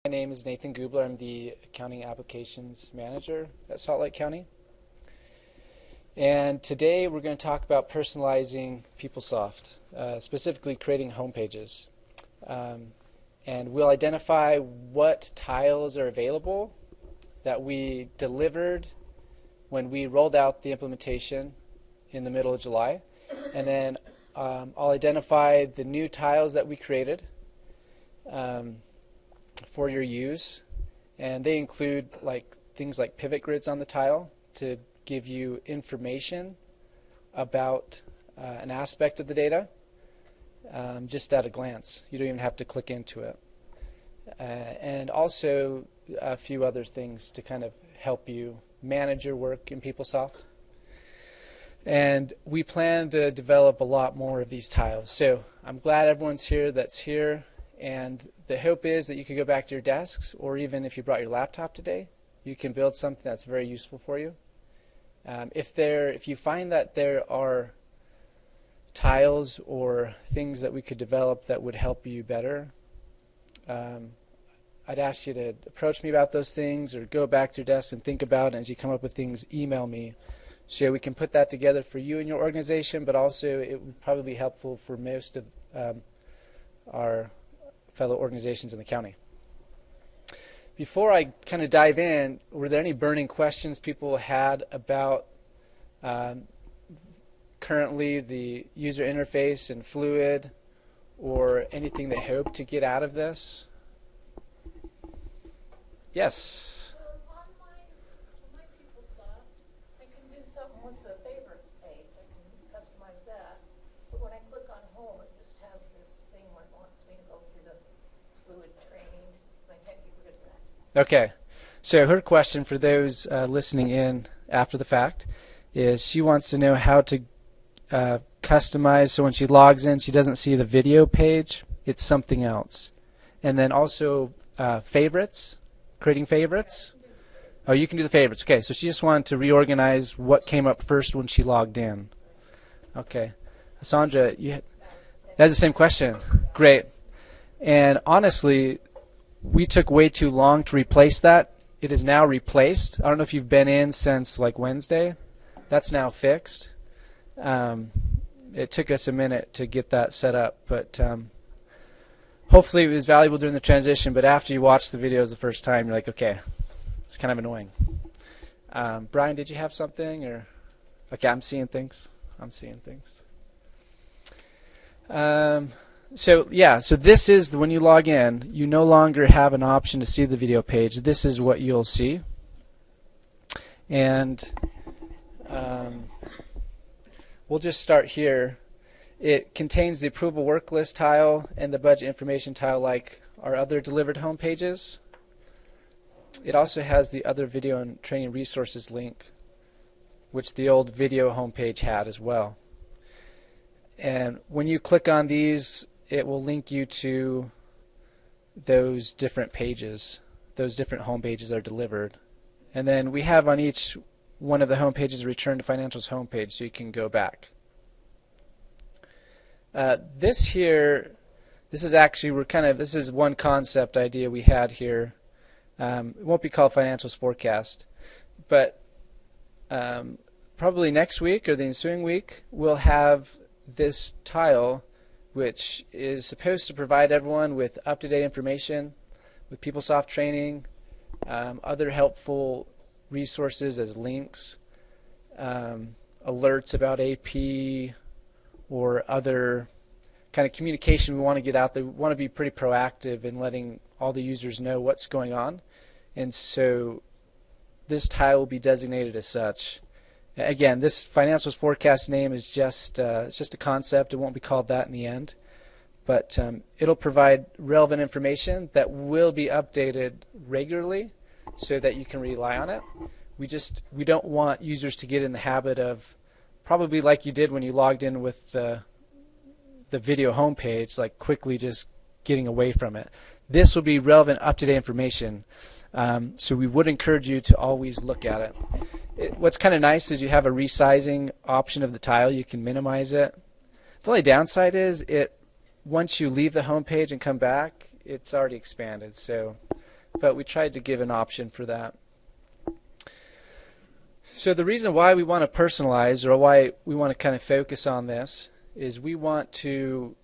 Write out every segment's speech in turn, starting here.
My name is Nathan Gubler. I'm the Accounting Applications Manager at Salt Lake County. And today we're going to talk about personalizing PeopleSoft, specifically creating home pages. And we'll identify what tiles are available that we delivered when we rolled out the implementation in the middle of July. And then I'll identify the new tiles that we created for your use. And they include things like pivot grids on the tile to give you information about an aspect of the data just at a glance. You don't even have to click into it. And also a few other things to kind of help you manage your work in PeopleSoft. And we plan to develop a lot more of these tiles. So I'm glad everyone's here that's here. And the hope is that you can go back to your desks, or even if you brought your laptop today, you can build something that's very useful for you. If you find that there are tiles or things that we could develop that would help you better, I'd ask you to approach me about those things, or go back to your desk and think about it. As you come up with things, email me so we can put that together for you and your organization, but also it would probably be helpful for most of our fellow organizations in the county. Before I kind of dive in, were there any burning questions people had about currently the user interface and Fluid, or anything they hope to get out of this? Yes? On my PeopleSoft, I can do something with the favorites page. I can customize that. But when I click on home, it just has this thing where it wants me to go through the Fluid training. I can't get rid of that. Okay. So her question for those listening in after the fact is she wants to know how to customize so when she logs in she doesn't see the video page, it's something else. And then also favorites, creating favorites. Oh, you can do the favorites. Okay, so she just wanted to reorganize what came up first when she logged in. Okay. Sandra, that's the same question. Great. And honestly, we took way too long to replace that. It is now replaced. I don't know if you've been in since Wednesday. That's now fixed. It took us a minute to get that set up, but hopefully it was valuable during the transition. But after you watch the videos the first time, you're like, okay, it's kind of annoying. Brian, did you have something? Or okay, I'm seeing things. So this is when you log in, you no longer have an option to see the video page. This is what you'll see. And we'll just start here. It contains the approval work list tile and the budget information tile like our other delivered home pages. It also has the other video and training resources link, which the old video home page had as well. And when you click on these, it will link you to those different pages. Those different home pages are delivered. And then we have on each one of the home pages a Return to Financials homepage, so you can go back. This is one concept idea we had here. It won't be called Financials Forecast, but probably next week or the ensuing week we'll have this tile, which is supposed to provide everyone with up-to-date information, with PeopleSoft training, other helpful resources as links, alerts about AP, or other kind of communication we want to get out there. We want to be pretty proactive in letting all the users know what's going on, and so this tile will be designated as such. Again, this Financials Forecast name is just it's just a concept. It won't be called that in the end, but it'll provide relevant information that will be updated regularly so that you can rely on it. We don't want users to get in the habit of, probably like you did when you logged in with the video homepage, like quickly just getting away from it. This will be relevant, up-to-date information, so we would encourage you to always look at it. What's kind of nice is you have a resizing option of the tile. You can minimize it. The only downside is once you leave the home page and come back, it's already expanded. So but we tried to give an option for that. So the reason why we want to personalize, or why we want to kind of focus on this, is we want to,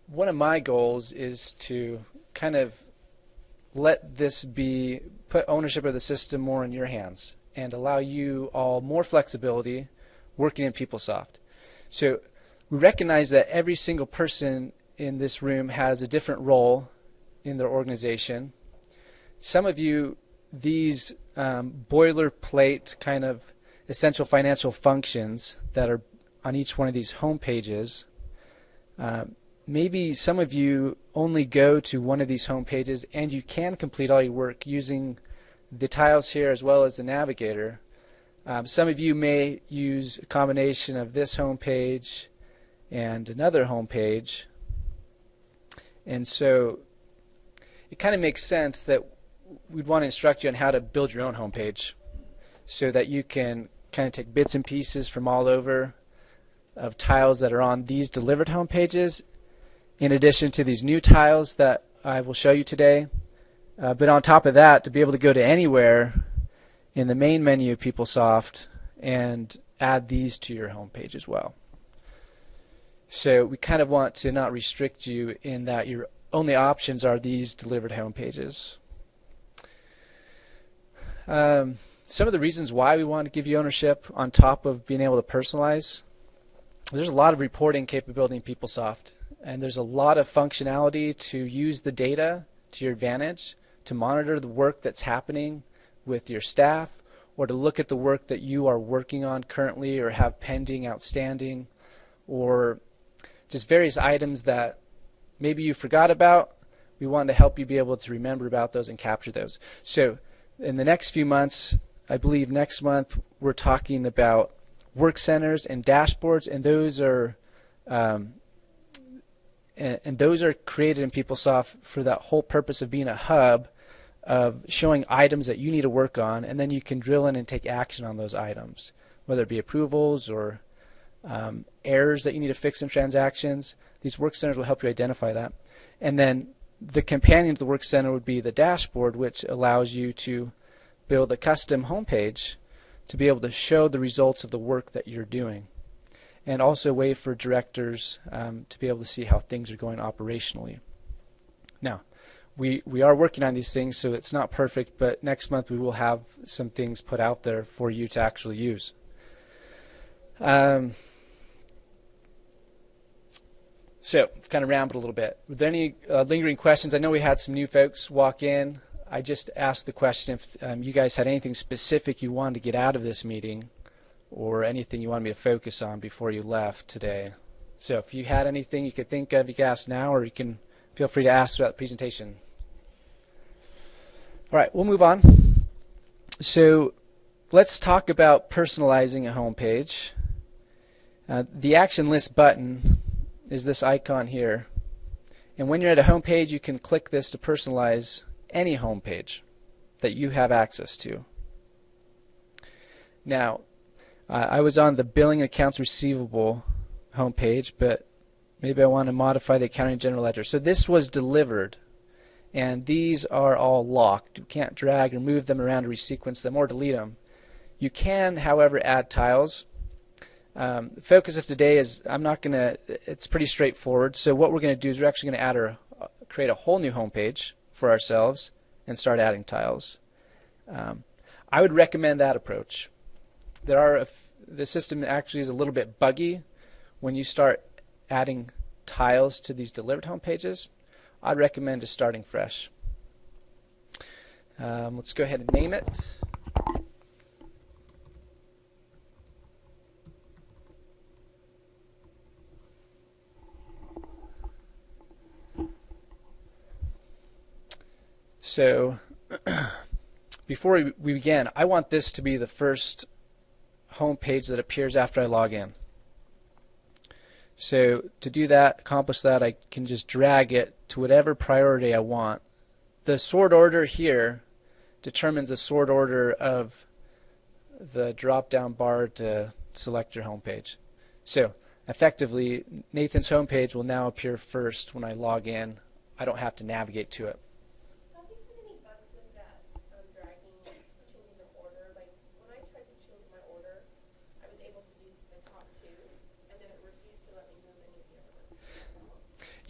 one of my goals is to kind of let this be, put ownership of the system more in your hands and allow you all more flexibility working in PeopleSoft. So we recognize that every single person in this room has a different role in their organization. Some of you, these boilerplate kind of essential financial functions that are on each one of these home pages, maybe some of you only go to one of these home pages and you can complete all your work using the tiles here as well as the navigator. Some of you may use a combination of this home page and another home page, and so it kind of makes sense that we'd want to instruct you on how to build your own home page so that you can kind of take bits and pieces from all over of tiles that are on these delivered home pages, in addition to these new tiles that I will show you today. But on top of that, to be able to go to anywhere in the main menu of PeopleSoft and add these to your home page as well. So we kind of want to not restrict you in that your only options are these delivered home pages. Some of the reasons why we want to give you ownership on top of being able to personalize, there's a lot of reporting capability in PeopleSoft, and there's a lot of functionality to use the data to your advantage, to monitor the work that's happening with your staff, or to look at the work that you are working on currently or have pending, outstanding, or just various items that maybe you forgot about. We want to help you be able to remember about those and capture those. So in the next few months, I believe next month, we're talking about work centers and dashboards, and those are those are created in PeopleSoft for that whole purpose of being a hub of showing items that you need to work on, and then you can drill in and take action on those items, whether it be approvals or errors that you need to fix in transactions. These work centers will help you identify that. And then the companion to the work center would be the dashboard, which allows you to build a custom homepage to be able to show the results of the work that you're doing, and also a way for directors to be able to see how things are going operationally. Now, we are working on these things, so it's not perfect, but next month we will have some things put out there for you to actually use. So, I've kind of rambled a little bit. Were there any lingering questions? I know we had some new folks walk in. I just asked the question if you guys had anything specific you wanted to get out of this meeting, or anything you wanted me to focus on before you left today. So if you had anything you could think of, you can ask now, or you can feel free to ask throughout the presentation. All right, we'll move on. So let's talk about personalizing a home page. The action list button is this icon here, and when you're at a home page, you can click this to personalize any home page that you have access to. Now, I was on the billing accounts receivable homepage, but maybe I want to modify the accounting general ledger. So this was delivered, and these are all locked. You can't drag or move them around or resequence them or delete them. You can, however, add tiles. The focus of today is it's pretty straightforward. So what we're going to do is we're actually going to create a whole new homepage for ourselves and start adding tiles. I would recommend that approach. The system actually is a little bit buggy when you start adding tiles to these delivered home pages. I'd recommend just starting fresh. Let's go ahead and name it. So before we begin, I want this to be the first home page that appears after I log in. So to do that, accomplish that, I can just drag it to whatever priority I want. The sort order here determines the sort order of the drop-down bar to select your home page. So effectively, Nathan's home page will now appear first when I log in. I don't have to navigate to it.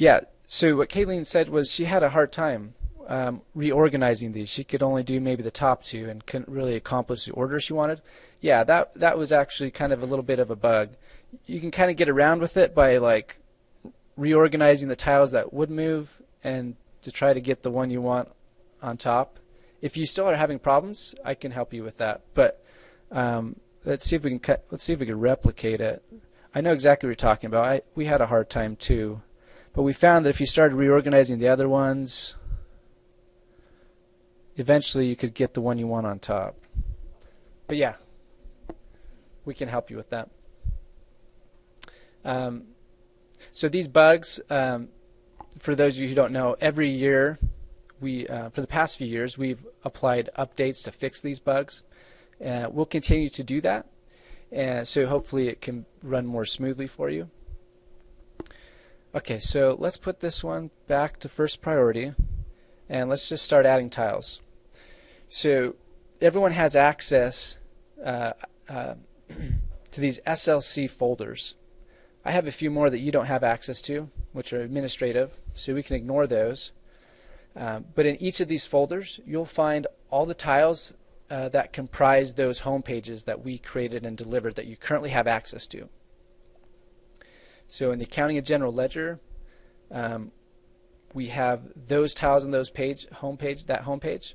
Yeah, so what Kayleen said was she had a hard time reorganizing these. She could only do maybe the top two and couldn't really accomplish the order she wanted. Yeah, that was actually kind of a little bit of a bug. You can kind of get around with it by like reorganizing the tiles that would move and to try to get the one you want on top. If you still are having problems, I can help you with that. But let's see if we can replicate it. I know exactly what you're talking about. We had a hard time too, but we found that if you started reorganizing the other ones, eventually you could get the one you want on top. But yeah, we can help you with that. So these bugs, for those of you who don't know, every year, for the past few years, we've applied updates to fix these bugs. We'll continue to do that, and so hopefully it can run more smoothly for you. Okay, so let's put this one back to first priority, and let's just start adding tiles. So everyone has access to these SLC folders. I have a few more that you don't have access to, which are administrative, so we can ignore those. But in each of these folders, you'll find all the tiles that comprise those home pages that we created and delivered that you currently have access to. So in the Accounting and General Ledger, we have those tiles on those home page.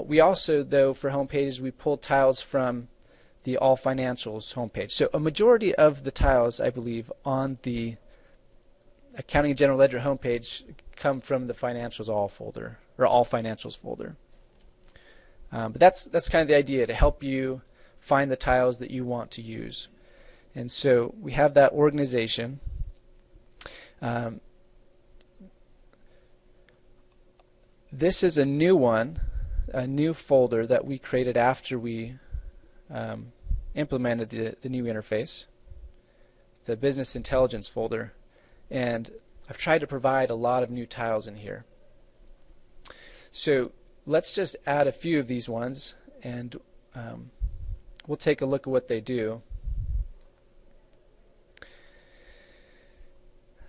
We also, though, for home pages, we pulled tiles from the All Financials homepage. So a majority of the tiles, I believe, on the Accounting and General Ledger homepage come from the Financials All folder, or All Financials folder. But that's kind of the idea, to help you find the tiles that you want to use. And so we have that organization. This is a new one, a new folder that we created after we implemented the new interface, the Business Intelligence folder. And I've tried to provide a lot of new tiles in here. So let's just add a few of these ones, and we'll take a look at what they do.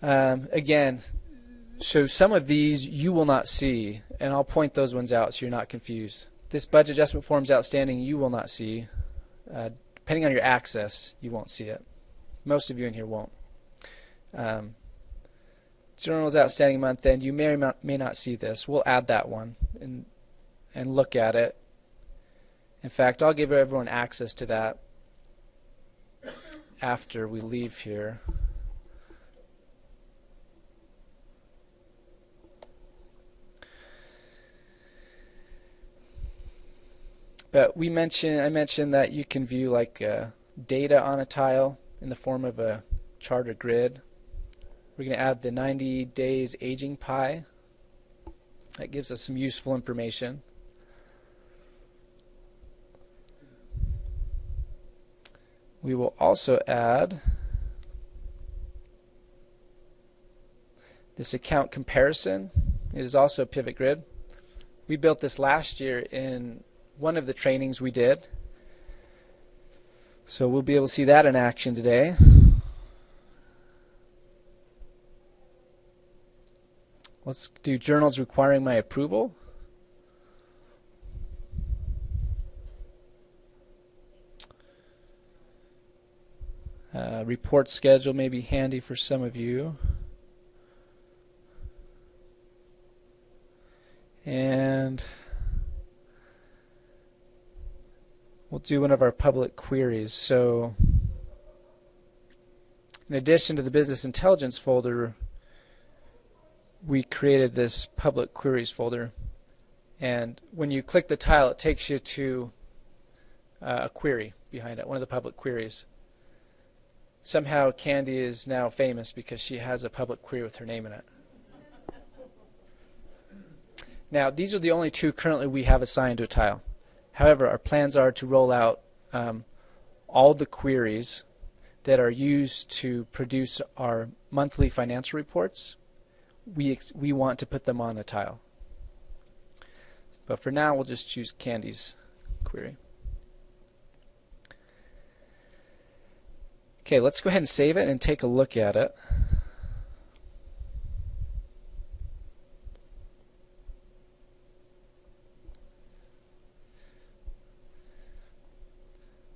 Again, so some of these you will not see, and I'll point those ones out so you're not confused. This budget adjustment form is outstanding, you will not see. Depending on your access, you won't see it. Most of you in here won't. Journal is outstanding month end, you may or may not see this. We'll add that one and look at it. In fact, I'll give everyone access to that after we leave here. But I mentioned that you can view like data on a tile in the form of a chart or grid. We're going to add the 90 days aging pie. That gives us some useful information. We will also add this account comparison. It is also a pivot grid. We built this last year in one of the trainings we did. So we'll be able to see that in action today. Let's do journals requiring my approval. Report schedule may be handy for some of you. And we'll do one of our public queries. So in addition to the Business Intelligence folder, we created this public queries folder. And when you click the tile, it takes you to a query behind it, one of the public queries. Somehow Candy is now famous because she has a public query with her name in it. Now, these are the only two currently we have assigned to a tile. However, our plans are to roll out all the queries that are used to produce our monthly financial reports. We want to put them on a tile. But for now, we'll just choose Candy's query. Okay, let's go ahead and save it and take a look at it.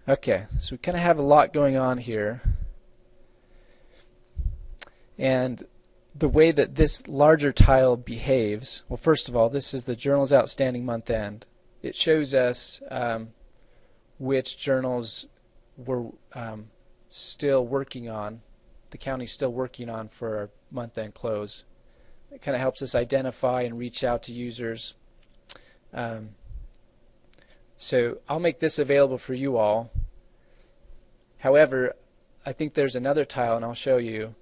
Okay, so we kind of have a lot going on here. And the way that this larger tile behaves, well, first of all, this is the journals outstanding month end. It shows us which journals we're still working on, the county's still working on for our month end close. It kind of helps us identify and reach out to users. So I'll make this available for you all. However, I think there's another tile, and I'll show you,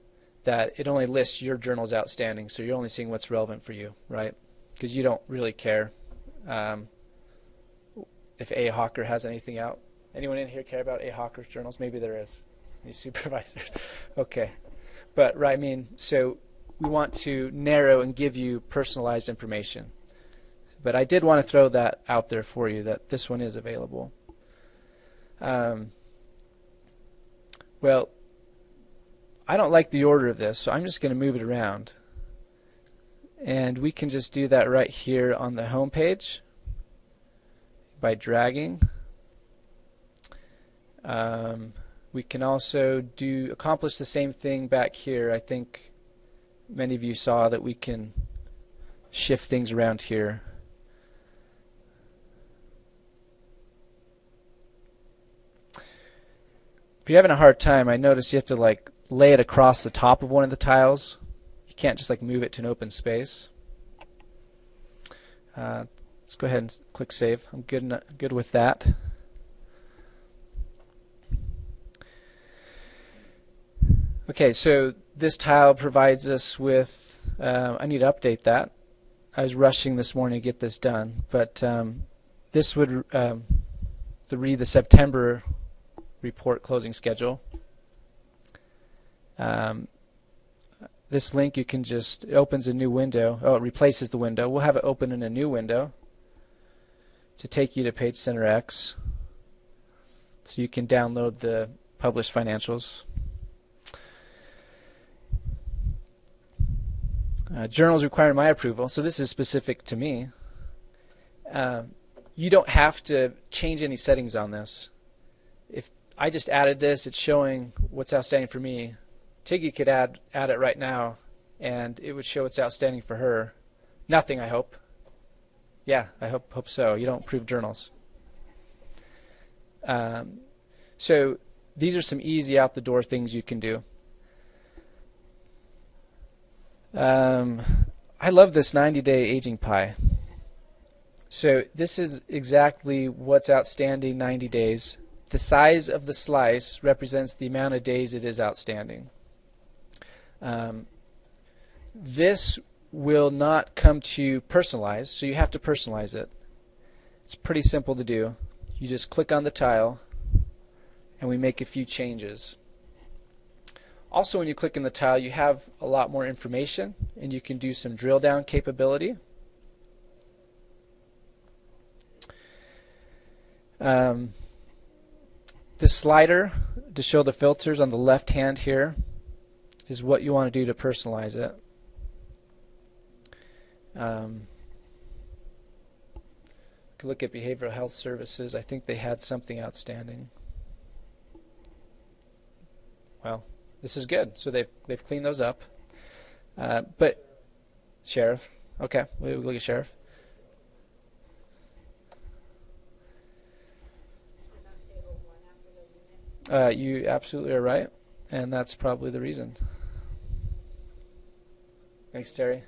that it only lists your journals outstanding, so you're only seeing what's relevant for you, right? Because you don't really care if A. Hawker has anything out. Anyone in here care about A. Hawker's journals? Maybe there is. Any supervisors? Okay. But, right, I mean, so we want to narrow and give you personalized information. But I did want to throw that out there for you, that this one is available. Well, I don't like the order of this, so I'm just going to move it around. And we can just do that right here on the home page by dragging. We can also accomplish the same thing back here. I think many of you saw that we can shift things around here. If you're having a hard time, I notice you have to lay it across the top of one of the tiles. You can't just move it to an open space. Let's go ahead and click save. I'm good with that. Okay, so this tile provides us with, I need to update that. I was rushing this morning to get this done, but this would read the September report closing schedule. This link, you can just, it opens a new window. Oh, it replaces the window. We'll have it open in a new window to take you to Page Center X, so you can download the published financials. Journals require my approval, so this is specific to me. You don't have to change any settings on this. If I just added this, it's showing what's outstanding for me. Tiggy could add it right now, and it would show what's outstanding for her. Nothing, I hope. Yeah, I hope so. You don't approve journals. So these are some easy out-the-door things you can do. I love this 90-day aging pie. So this is exactly what's outstanding 90 days. The size of the slice represents the amount of days it is outstanding. This will not come to personalize, so you have to personalize it. It's pretty simple to do. You just click on the tile and we make a few changes. Also, when you click in the tile, you have a lot more information, and you can do some drill down capability. The slider to show the filters on the left hand here is what you want to do to personalize it. You can look at behavioral health services. I think they had something outstanding. Well, this is good. So they've cleaned those up. But sheriff, okay, we'll look at sheriff. You absolutely are right, and that's probably the reason. Thanks, Terry.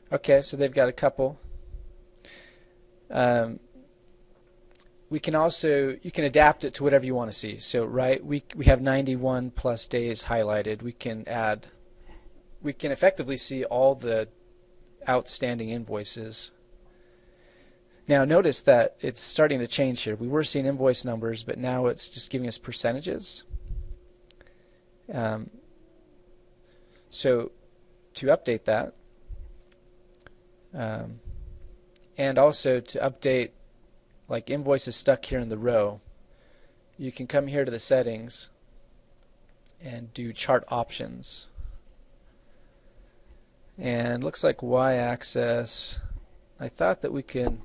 Okay, so they've got a couple. We can also, you can adapt it to whatever you want to see. So, right, we have 91 plus days highlighted. We can effectively see all the outstanding invoices. Now, notice that it's starting to change here. We were seeing invoice numbers, but now it's just giving us percentages. So, to update that, and also to update, like invoices stuck here in the row, you can come here to the settings and do chart options. And looks like y-axis, I thought that we can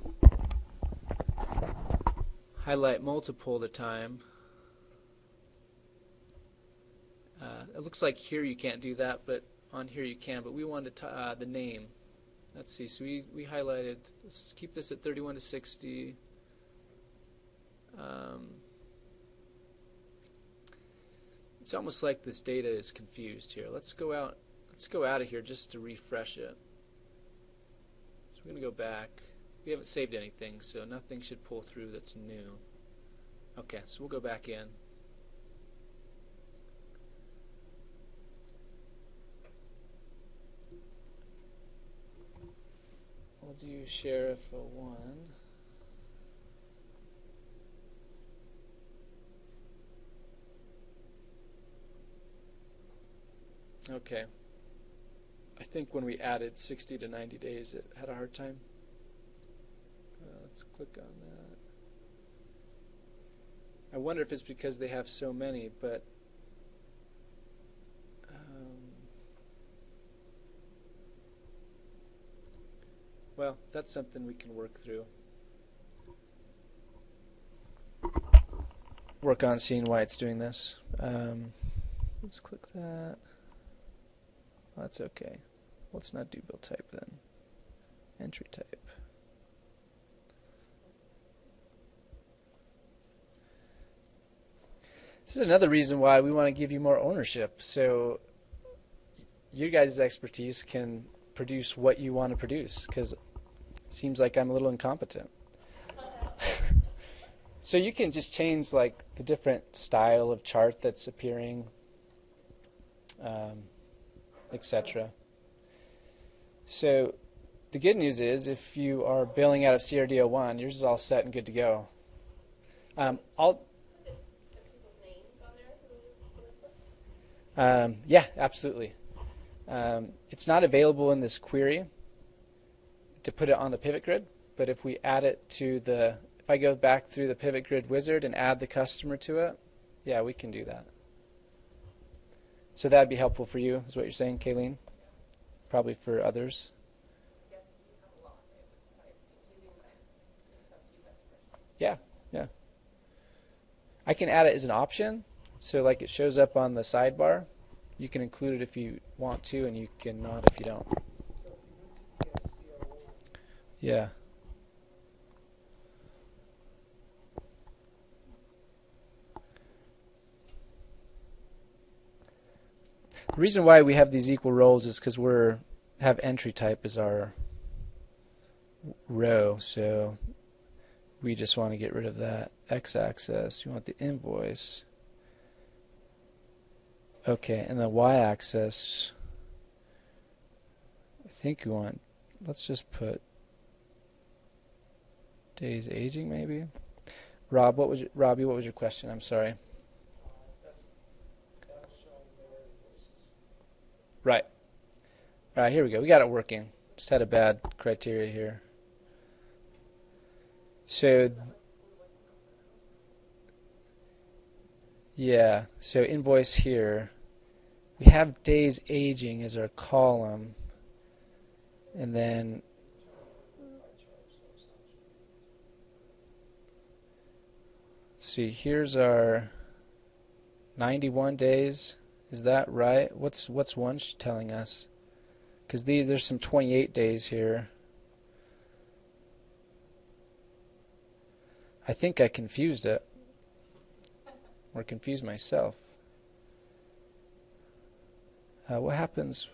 highlight multiple at a time. It looks like here you can't do that, but on here you can. But we wanted the name. Let's see. So we highlighted. Let's keep this at 31 to 60. It's almost like this data is confused here. Let's go out. Let's go out of here just to refresh it. So we're going to go back. We haven't saved anything, so nothing should pull through that's new. Okay, so we'll go back in. We'll do Sheriff 01. Okay. I think when we added 60 to 90 days, it had a hard time. Let's click on that. I wonder if it's because they have so many, but well, that's something we can work through. Work on seeing why it's doing this. Let's click that. That's okay. Let's not do bill type then. Entry type. This is another reason why we want to give you more ownership, so your guys' expertise can produce what you want to produce, because it seems like I'm a little incompetent. So you can just change like the different style of chart that's appearing, etc. So the good news is if you are billing out of CRD01, yours is all set and good to go. Yeah, absolutely. It's not available in this query to put it on the pivot grid, but if we add it to the, if I go back through the pivot grid wizard and add the customer to it, yeah, we can do that. So that'd be helpful for you, is what you're saying, Kayleen? Probably for others. Yeah, yeah. I can add it as an option, so like it shows up on the sidebar. You can include it if you want to, and you can not if you don't. Yeah. The reason why we have these equal roles is because we have entry type as our row, so we just want to get rid of that x-axis. You want the invoice. Okay, and the y-axis, I think you want, let's just put days aging maybe. Robbie, what was your question? I'm sorry. Right. All right, here we go. We got it working. Just had a bad criteria here. So, yeah, so invoice here. We have days aging as our column. And then let's see, here's our 91 days. Is that right? What's one telling us? Because there's some 28 days here. I think I confused it, or confused myself. What happens?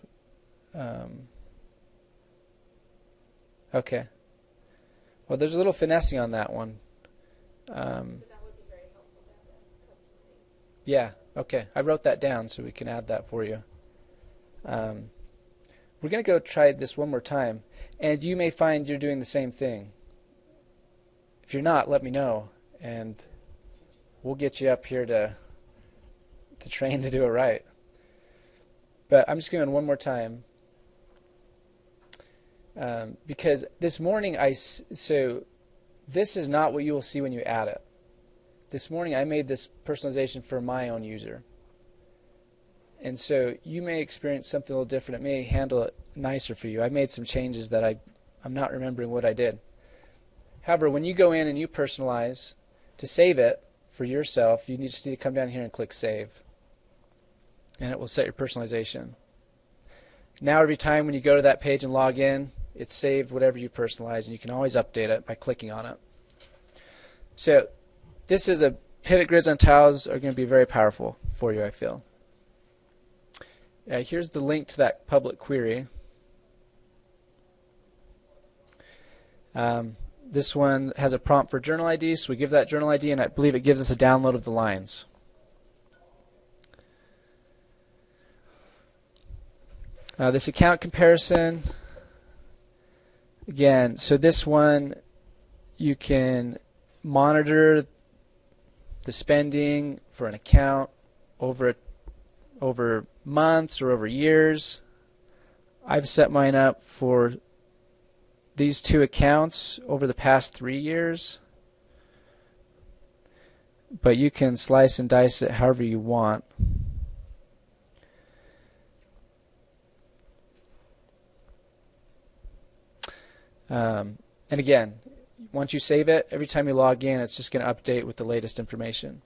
Okay. Well, there's a little finessing on that one. But that would be very helpful to have that custom made. Yeah. Okay. I wrote that down so we can add that for you. We're going to go try this one more time, and you may find you're doing the same thing. If you're not, let me know, and we'll get you up here to train to do it right. But I'm just going one more time, because this morning so this is not what you will see when you add it. This morning I made this personalization for my own user. And so you may experience something a little different. It may handle it nicer for you. I made some changes that I'm not remembering what I did. However, when you go in and you personalize, To save it for yourself, you just need to come down here and click Save. And it will set your personalization. Now every time when you go to that page and log in, it's saved whatever you personalize, and you can always update it by clicking on it. So this is a pivot grids on tiles are going to be very powerful for you, I feel. Here's the link to that public query. This one has a prompt for journal ID, so we give that journal ID, and I believe it gives us a download of the lines. This account comparison, again, so this one you can monitor the spending for an account over months or over years. I've set mine up for these two accounts over the past 3 years, but you can slice and dice it however you want. And again, once you save it, every time you log in, it's just going to update with the latest information.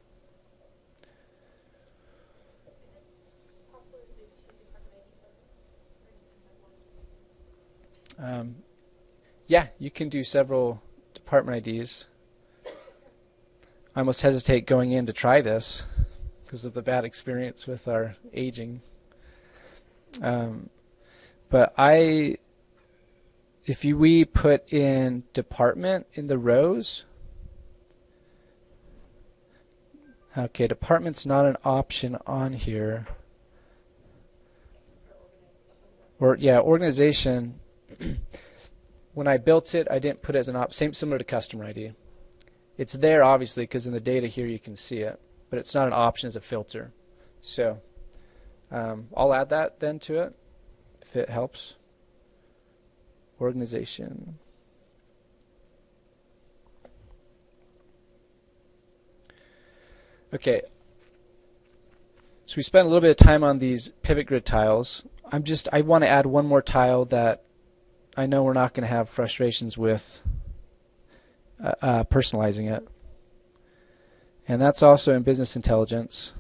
Yeah, you can do several department IDs. I almost hesitate going in to try this because of the bad experience with our aging. But we put in department in the rows, okay, department's not an option on here. Or yeah, organization. When I built it, I didn't put it as an option, similar to customer ID. It's there obviously because in the data here you can see it, but it's not an option as a filter. So I'll add that then to it if it helps. Organization. Okay, so we spent a little bit of time on these pivot grid tiles. I want to add one more tile that I know we're not going to have frustrations with personalizing it. And that's also in business intelligence.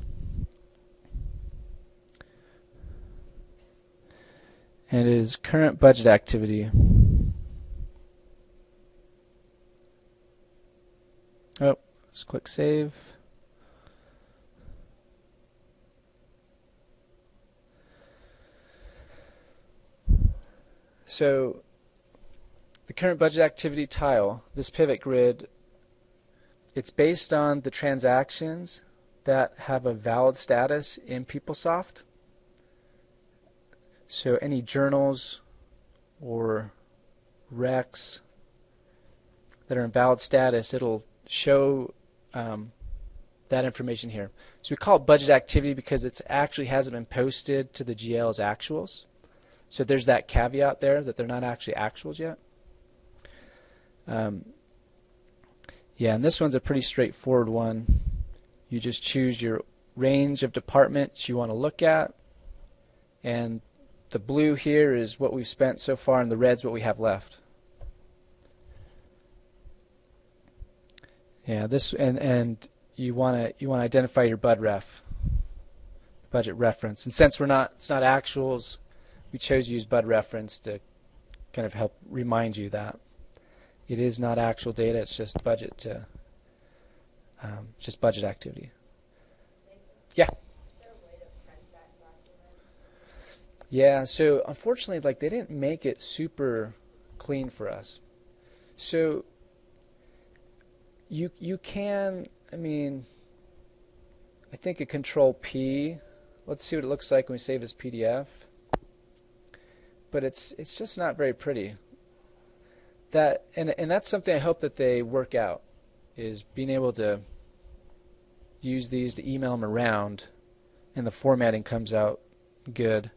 And it is current budget activity. Oh, let's click Save. So the current budget activity tile, this pivot grid, it's based on the transactions that have a valid status in PeopleSoft. So any journals or recs that are in valid status, it'll show that information here. So we call it budget activity because it actually hasn't been posted to the GL as actuals. So there's that caveat there that they're not actually actuals yet. Yeah, and this one's a pretty straightforward one. You just choose your range of departments you want to look at, and the blue here is what we've spent so far, and the red's what we have left. Yeah, this and you want to identify your budget reference, and since it's not actuals, we chose to use bud reference to kind of help remind you that it is not actual data. It's just budget activity. Yeah. Yeah. So unfortunately, like they didn't make it super clean for us. So you can. I mean, I think a Control P. Let's see what it looks like when we save as PDF. But it's just not very pretty. That and that's something I hope that they work out, is being able to use these to email them around, and the formatting comes out good.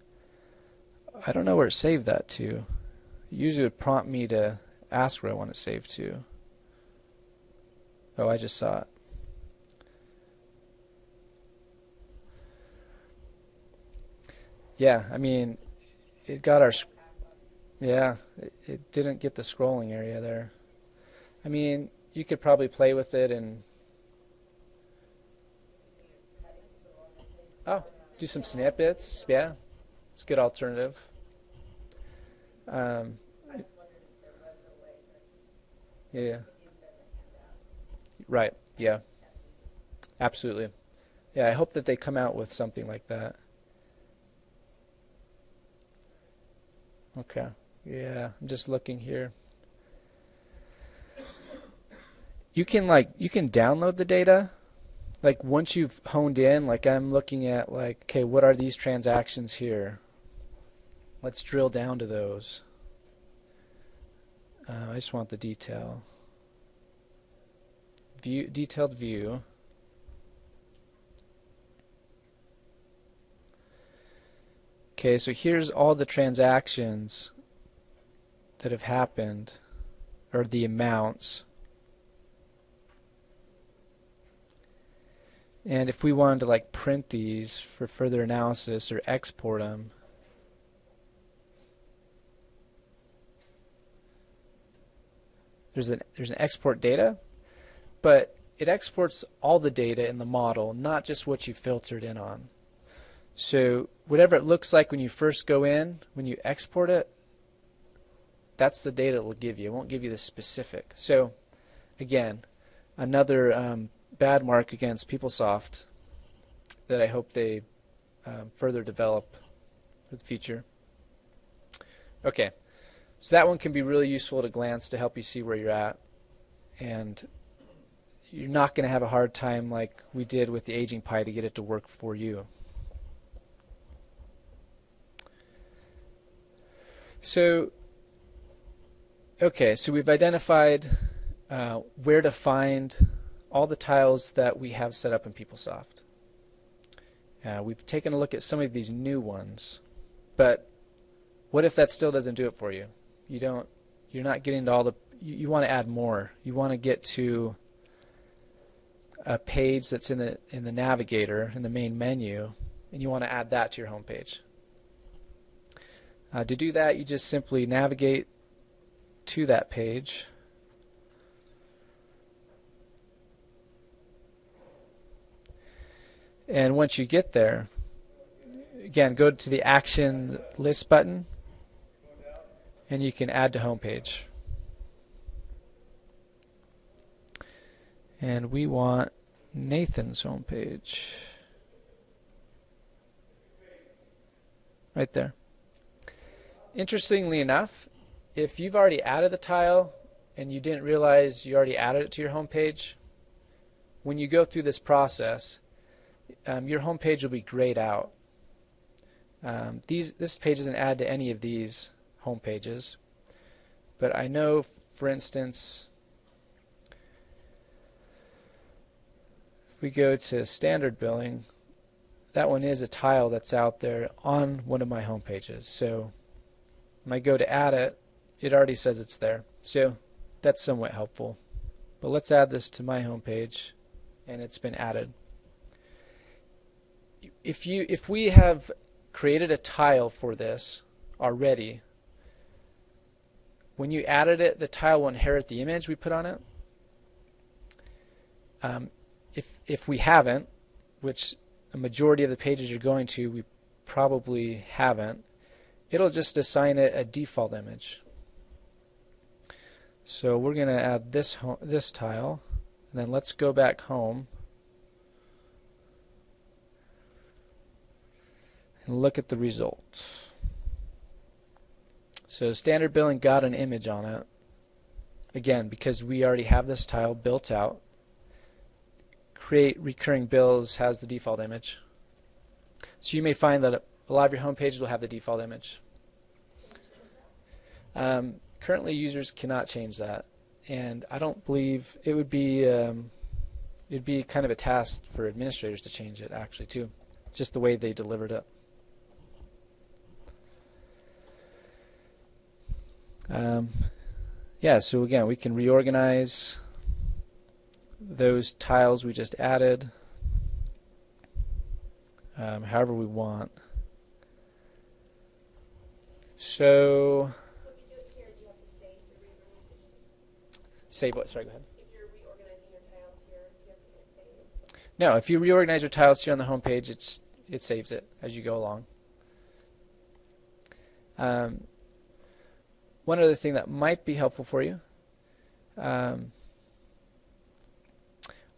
I don't know where it saved that to. It usually would prompt me to ask where I want it saved to. Oh, I just saw it. Yeah, I mean, it got our, yeah, it didn't get the scrolling area there. I mean, you could probably play with it and Oh, do some snippets. Yeah, it's a good alternative. Um, I just wondered if there was a way that yeah, these doesn't hand out. right. Yeah, absolutely. Yeah, I hope that they come out with something like that. Okay. Yeah, I'm just looking here. You can download the data. Like once you've honed in, like I'm looking at like, okay, what are these transactions here? Let's drill down to those. I just want the detail. View, detailed view. Okay, so here's all the transactions that have happened, or the amounts. And if we wanted to like print these for further analysis or export them, there's an export data, but it exports all the data in the model, not just what you filtered in on. So whatever it looks like when you first go in, when you export it, that's the data it will give you. It won't give you the specific. So again, another bad mark against PeopleSoft that I hope they further develop for the future. Okay, so that one can be really useful at a glance to help you see where you're at, and you're not going to have a hard time like we did with the aging pie to get it to work for you. So, okay, so we've identified where to find all the tiles that we have set up in PeopleSoft. We've taken a look at some of these new ones, but what if that still doesn't do it for you? You're not getting to all the, you want to add more. You want to get to a page that's in the navigator, in the main menu, and you want to add that to your home page. To do that, you just simply navigate to that page. And once you get there, again, go to the Action List button, and you can add to home page. And we want Nathan's home page. Right there. Interestingly enough, if you've already added the tile and you didn't realize you already added it to your home page, when you go through this process, your home page will be grayed out. This page doesn't add to any of these home pages, but I know, for instance, if we go to standard billing, that one is a tile that's out there on one of my home pages. So when I go to add it, it already says it's there. So that's somewhat helpful. But let's add this to my home page, and it's been added. If we have created a tile for this already, when you added it, the tile will inherit the image we put on it. If we haven't, which a majority of the pages you're going to, we probably haven't, it'll just assign it a default image. So we're going to add this tile, and then let's go back home and look at the results. So standard billing got an image on it. Again, because we already have this tile built out. Create recurring bills has the default image. So you may find that a lot of your home pages will have the default image. Currently, users cannot change that, and I don't believe it would be. It'd be kind of a task for administrators to change it, actually, too, just the way they delivered it. Yeah. So again, we can reorganize those tiles we just added however we want. So if you do it here, do you have to save the reorganization? Save what? Sorry, go ahead. If you're reorganizing your tiles here, do you have to hit save? No, if you reorganize your tiles here on the home page, it's it saves it as you go along. One other thing that might be helpful for you, our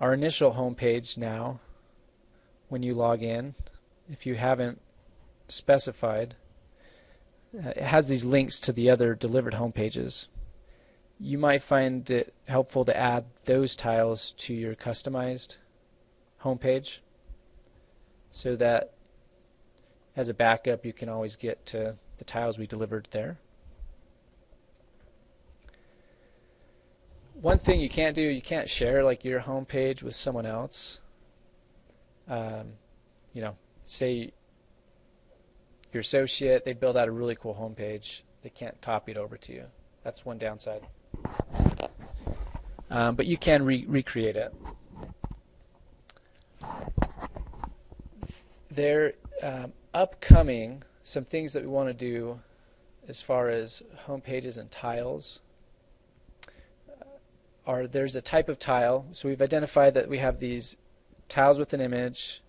initial home page now, when you log in, if you haven't specified, it has these links to the other delivered home pages. You might find it helpful to add those tiles to your customized home page so that as a backup you can always get to the tiles we delivered there. One thing you can't do, you can't share like your home page with someone else. Say your associate, they build out a really cool home page. They can't copy it over to you. That's one downside. But you can recreate it. There, upcoming, some things that we want to do as far as home pages and tiles there's a type of tile. So we've identified that we have these tiles with an image.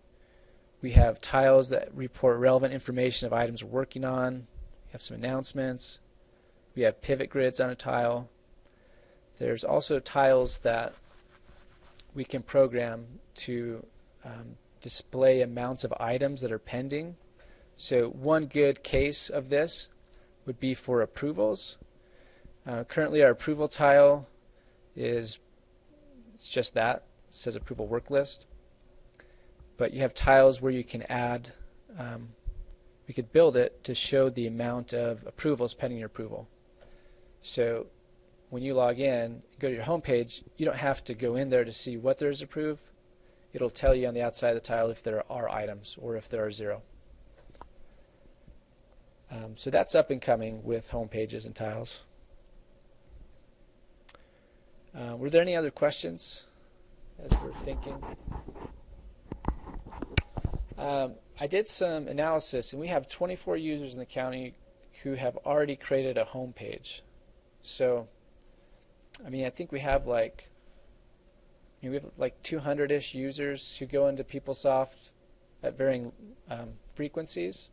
We have tiles that report relevant information of items we're working on. We have some announcements. We have pivot grids on a tile. There's also tiles that we can program to display amounts of items that are pending. So one good case of this would be for approvals. Currently our approval tile it's just that. It says approval work list. But you have tiles where you can add, we could build it to show the amount of approvals pending your approval. So when you log in, go to your home page, you don't have to go in there to see what there's approved. It'll tell you on the outside of the tile if there are items or if there are 0. So that's up and coming with home pages and tiles. Were there any other questions as we're thinking? I did some analysis, and we have 24 users in the county who have already created a home page. So, I think we have like 200-ish users who go into PeopleSoft at varying frequencies,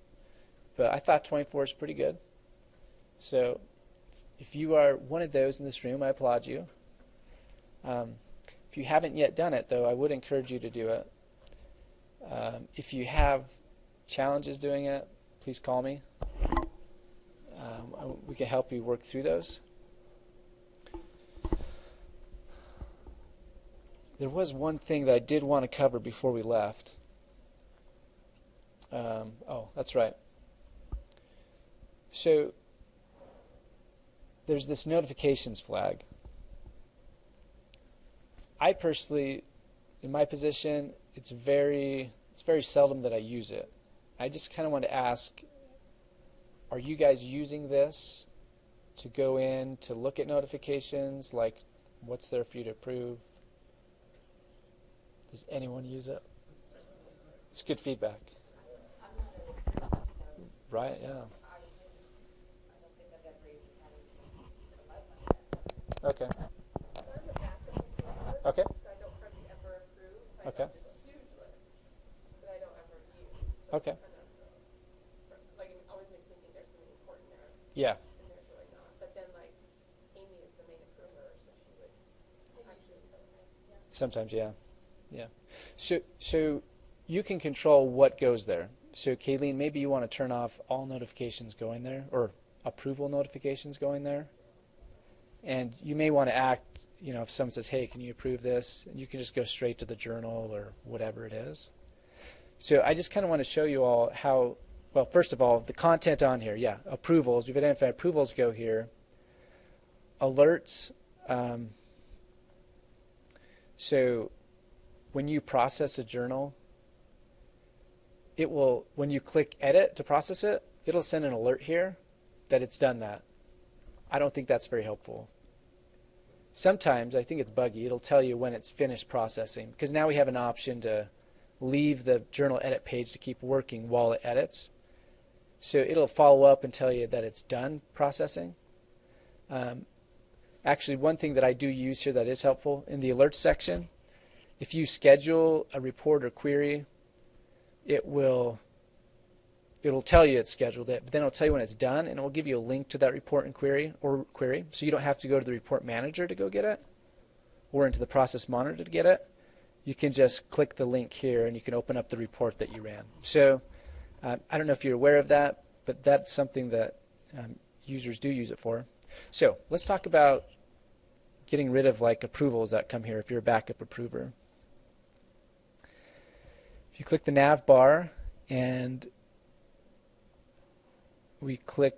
but I thought 24 is pretty good. So, if you are one of those in this room, I applaud you. If you haven't yet done it, though, I would encourage you to do it. If you have challenges doing it, please call me. We can help you work through those. There was one thing that I did want to cover before we left. That's right. So there's this notifications flag. I personally, in my position, it's very seldom that I use it. I just kind of want to ask, are you guys using this to go in to look at notifications? Like, what's there for you to approve? Does anyone use it? It's good feedback. Right, yeah. Okay. Okay. So I don't hardly ever approve. I Okay. have this huge list that I don't ever use. So Okay. it's kind of, it always makes me think there's something important there. Yeah. And there's really not. But then, Amy is the main approver, so she would actually sometimes, yeah. Sometimes, yeah. Yeah. So you can control what goes there. So Kayleen, maybe you want to turn off all notifications going there, or approval notifications going there. And you may want to act, if someone says, hey, can you approve this? And you can just go straight to the journal or whatever it is. So I just kind of want to show you all how, well, first of all, the content on here, yeah, approvals. We've identified approvals go here. Alerts. So when you process a journal, it will, when you click edit to process it, it'll send an alert here that it's done that. I don't think that's very helpful. Sometimes, I think it's buggy, it'll tell you when it's finished processing, because now we have an option to leave the journal edit page to keep working while it edits. So it'll follow up and tell you that it's done processing. Actually, one thing that I do use here that is helpful, in the alerts section, if you schedule a report or query it'll tell you it's scheduled it, but then it'll tell you when it's done, and it will give you a link to that report and query, so you don't have to go to the report manager to go get it or into the process monitor to get it. You can just click the link here and you can open up the report that you ran. So I don't know if you're aware of that, but that's something that users do use it for. So let's talk about getting rid of like approvals that come here if you're a backup approver. If you click the nav bar and we click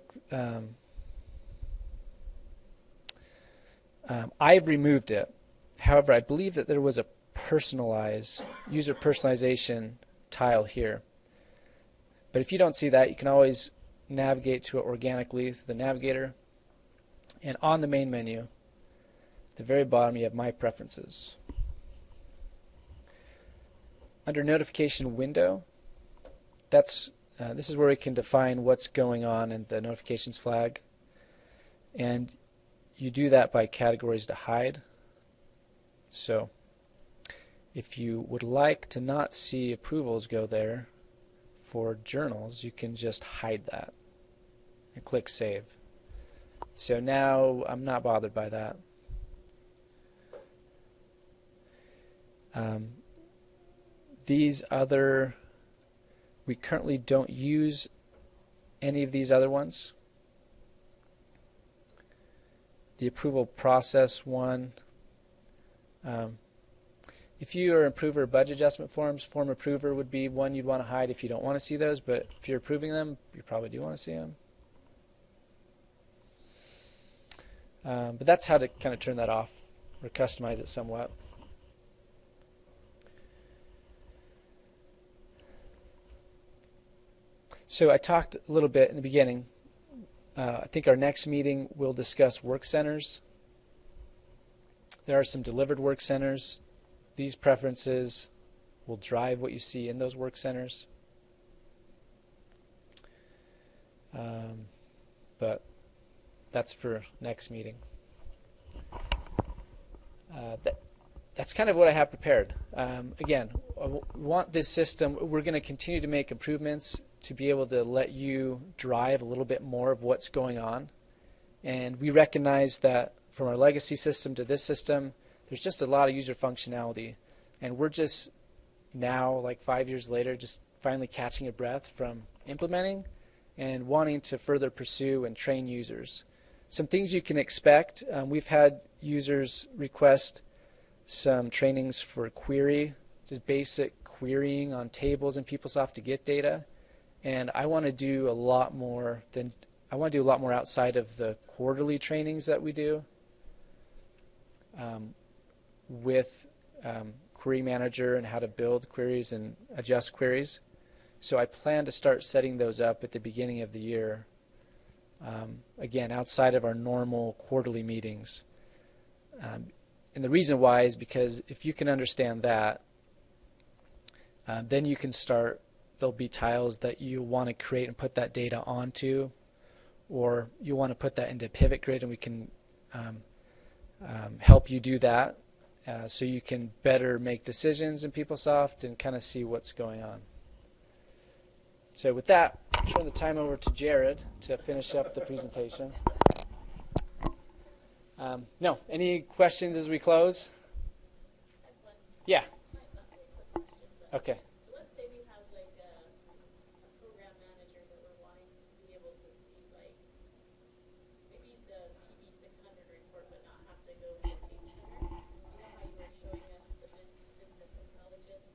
I've removed it. However, I believe that there was a user personalization tile here. But if you don't see that, you can always navigate to it organically through the navigator. And on the main menu, at the very bottom, you have My Preferences. Under Notification Window, this is where we can define what's going on in the notifications flag. And you do that by categories to hide. So if you would like to not see approvals go there for journals, you can just hide that and click Save. So now I'm not bothered by that. These other, we currently don't use any of these other ones. The approval process one. If you are an approver of budget adjustment forms, form approver would be one you'd want to hide if you don't want to see those, but if you're approving them, you probably do want to see them. But that's how to kind of turn that off or customize it somewhat. So I talked a little bit in the beginning. I think our next meeting will discuss work centers. There are some delivered work centers. These preferences will drive what you see in those work centers. But that's for next meeting. That's kind of what I have prepared. Again, I want this system, we're going to continue to make improvements to be able to let you drive a little bit more of what's going on. And we recognize that from our legacy system to this system, there's just a lot of user functionality. And we're just now, like 5 years later, just finally catching a breath from implementing and wanting to further pursue and train users. Some things you can expect. We've had users request some trainings for query, just basic querying on tables in PeopleSoft to get data. And I want to do a lot more outside of the quarterly trainings that we do with Query Manager and how to build queries and adjust queries. So I plan to start setting those up at the beginning of the year, again, outside of our normal quarterly meetings. And the reason why is because if you can understand that, then you can start, there'll be tiles that you want to create and put that data onto, or you want to put that into Pivot Grid, and we can help you do that so you can better make decisions in PeopleSoft and kind of see what's going on. So with that, I'll turn the time over to Jared to finish up the presentation. No, any questions as we close? Yeah. Okay. So let's say we have like a program manager that we're wanting to be able to see like maybe the PB 600 report but not have to go to page center. You know how you were showing us the business intelligence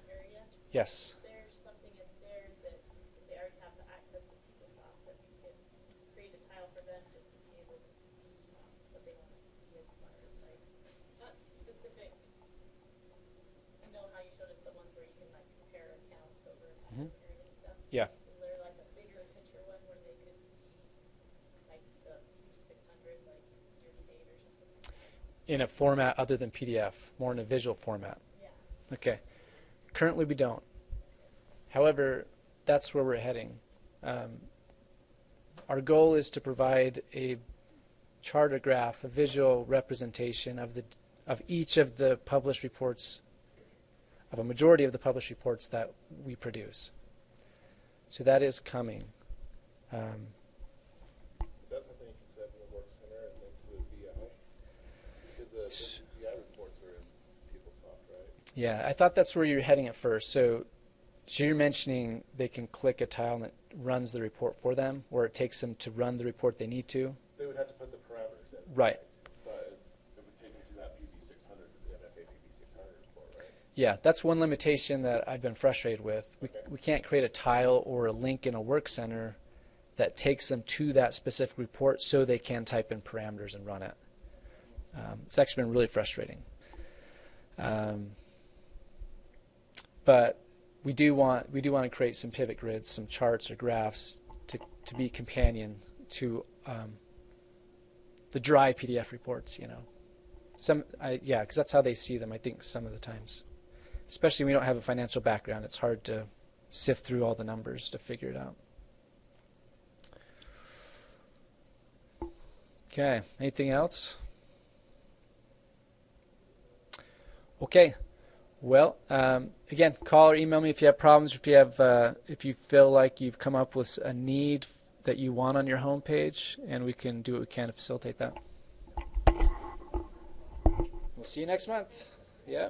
area? Yes. There's something in there that if they already have the access to PeopleSoft that we could create a tile for them just to be able to see what they want to see as far as like not specific. You know how you showed us the ones where you can like compare accounts over a time period and stuff? Yeah. Is there like a bigger picture one where they could see like the PB 600 like year to date or something? In a format other than PDF, more in a visual format. Yeah. Okay. Currently we don't. However, that's where we're heading. Our goal is to provide a chart or graph, a visual representation of each of the published reports of a majority of the published reports that we produce. So that is coming. Is that something you can set in the Work Center and link to the BI? Because the BI reports are in PeopleSoft, right? Yeah, I thought that's where you're heading at first. So you're mentioning they can click a tile and it runs the report for them, or it takes them to run the report they need to. They would have to put the parameters in. Right. But it would take them to that PB600, the NFA PB600 report, right? Yeah, that's one limitation that I've been frustrated with. We can't create a tile or a link in a Work Center that takes them to that specific report so they can type in parameters and run it. It's actually been really frustrating. But we do want to create some pivot grids, some charts or graphs to be companion to the dry PDF reports. Because that's how they see them. I think some of the times, especially when we don't have a financial background, it's hard to sift through all the numbers to figure it out. Okay, anything else? Okay. Well, again, call or email me if you have problems, if you feel like you've come up with a need that you want on your homepage, and we can do what we can to facilitate that. We'll see you next month. Yeah.